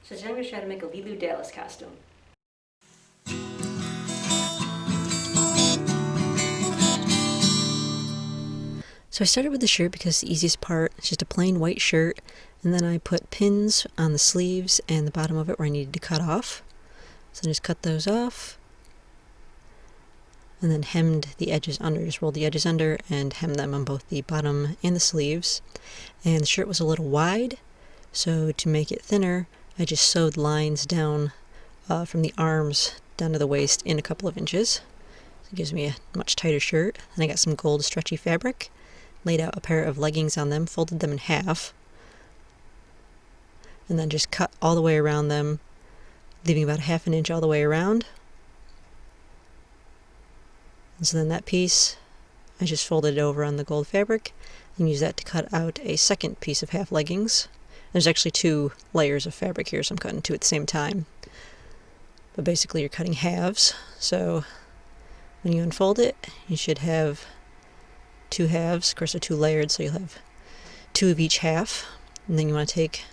So today I'm going to try to make a Leeloo Dallas costume. So I started with the shirt because it's the easiest part. It's just a plain white shirt, and then I put pins on the sleeves and the bottom of it where I needed to cut off. So I just cut those off, and then hemmed the edges under. Just rolled the edges under and hemmed them on both the bottom and the sleeves. And the shirt was a little wide, so to make it thinner, I just sewed lines down from the arms down to the waist in a couple of inches. So it gives me a much tighter shirt. And I got some gold stretchy fabric, laid out a pair of leggings on them, folded them in half, and then just cut all the way around them, leaving about a half an inch all the way around. And so then that piece, I just folded it over on the gold fabric and used that to cut out a second piece of half leggings. There's actually 2 layers of fabric here, so I'm cutting 2 at the same time. But basically you're cutting halves, so when you unfold it, you should have 2 halves. Of course they're 2 layered, so you'll have 2 of each half. And then you want to take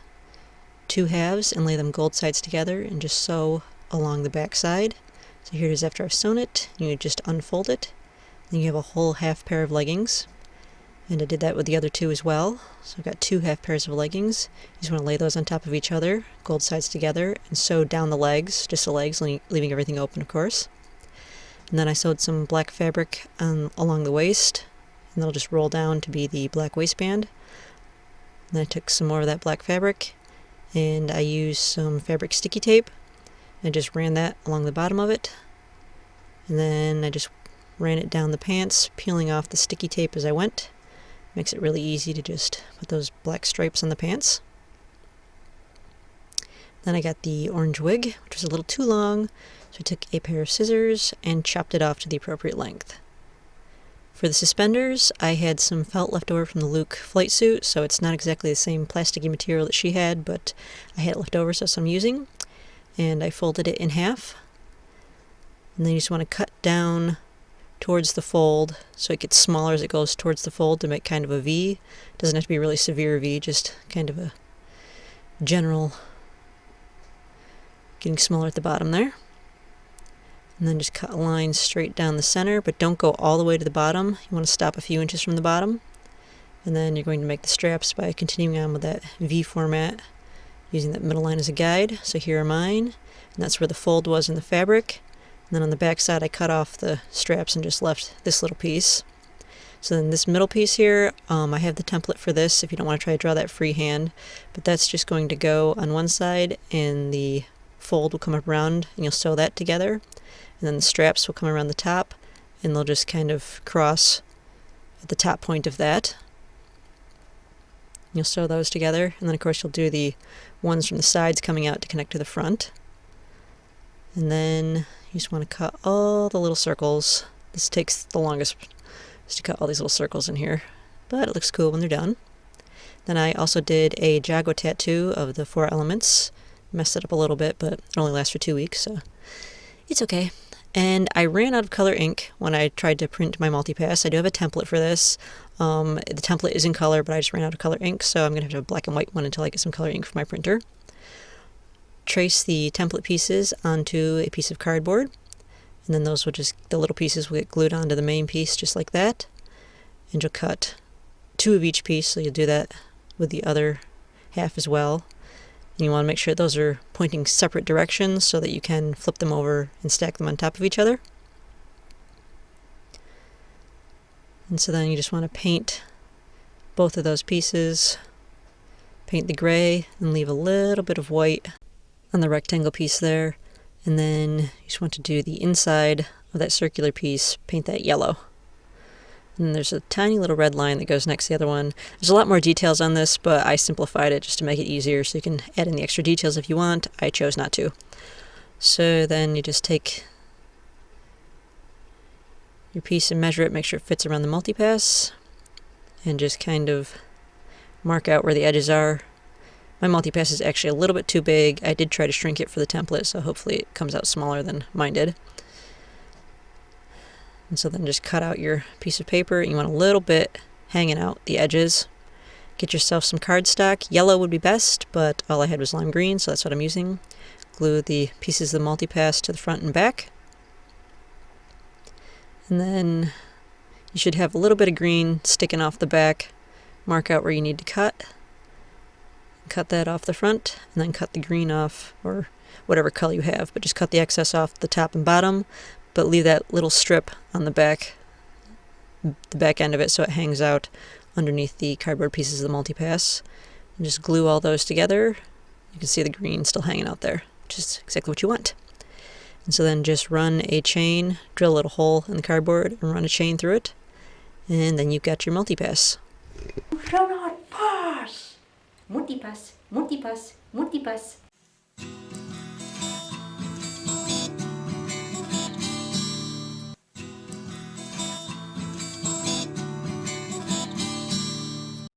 2 halves and lay them gold sides together and just sew along the back side. So here it is after I've sewn it. You just unfold it. Then you have a whole half pair of leggings. And I did that with the other 2 as well. So I've got 2 half pairs of leggings. You just want to lay those on top of each other, gold sides together, and sew down the legs, just the legs, leaving everything open, of course. And then I sewed some black fabric along the waist, and that'll just roll down to be the black waistband. And then I took some more of that black fabric, and I used some fabric sticky tape, and I just ran that along the bottom of it. And then I just ran it down the pants, peeling off the sticky tape as I went. Makes it really easy to just put those black stripes on the pants. Then I got the orange wig, which was a little too long, so I took a pair of scissors and chopped it off to the appropriate length. For the suspenders, I had some felt left over from the Luke flight suit, so it's not exactly the same plasticky material that she had, but I had it left over, so that's what I'm using. And I folded it in half. And then you just want to cut down towards the fold so it gets smaller as it goes towards the fold to make kind of a V. It doesn't have to be a really severe V, just kind of a general getting smaller at the bottom there. And then just cut a line straight down the center, but don't go all the way to the bottom. You want to stop a few inches from the bottom. And then you're going to make the straps by continuing on with that V format, using that middle line as a guide. So here are mine, and that's where the fold was in the fabric. And then on the back side I cut off the straps and just left this little piece. So then this middle piece here, I have the template for this if you don't want to try to draw that freehand, but that's just going to go on one side and the fold will come up around and you'll sew that together. And then the straps will come around the top and they'll just kind of cross at the top point of that. You'll sew those together, and then of course you'll do the ones from the sides coming out to connect to the front. And then you just want to cut all the little circles. This takes the longest, just to cut all these little circles in here, but it looks cool when they're done. Then I also did a Jago tattoo of the 4 elements. Messed it up a little bit, but it only lasts for 2 weeks, so it's okay. And I ran out of color ink when I tried to print my multipass. I do have a template for this. The template is in color, but I just ran out of color ink, so I'm going to have to have a black and white one until I get some color ink for my printer. Trace the template pieces onto a piece of cardboard, and then those will just, the little pieces will get glued onto the main piece just like that. And you'll cut 2 of each piece, so you'll do that with the other half as well. And you want to make sure those are pointing separate directions so that you can flip them over and stack them on top of each other. And so then you just want to paint both of those pieces, paint the gray, and leave a little bit of white on the rectangle piece there. And then you just want to do the inside of that circular piece, paint that yellow. And there's a tiny little red line that goes next to the other one. There's a lot more details on this, but I simplified it just to make it easier so you can add in the extra details if you want. I chose not to. So then you just take your piece and measure it, make sure it fits around the multipass, and just kind of mark out where the edges are. My multipass is actually a little bit too big. I did try to shrink it for the template, so hopefully it comes out smaller than mine did. And so then just cut out your piece of paper. You want a little bit hanging out the edges. Get yourself some cardstock. Yellow would be best, but all I had was lime green, so that's what I'm using. Glue the pieces of the multi-pass to the front and back. And then you should have a little bit of green sticking off the back. Mark out where you need to cut. Cut that off the front, and then cut the green off, or whatever color you have, but just cut the excess off the top and bottom, but leave that little strip on the back end of it so it hangs out underneath the cardboard pieces of the multi-pass. And just glue all those together. You can see the green still hanging out there, which is exactly what you want. And so then just run a chain, drill a little hole in the cardboard, and run a chain through it, and then you've got your multi-pass. You shall not pass! Multi-pass, multi-pass, multi-pass.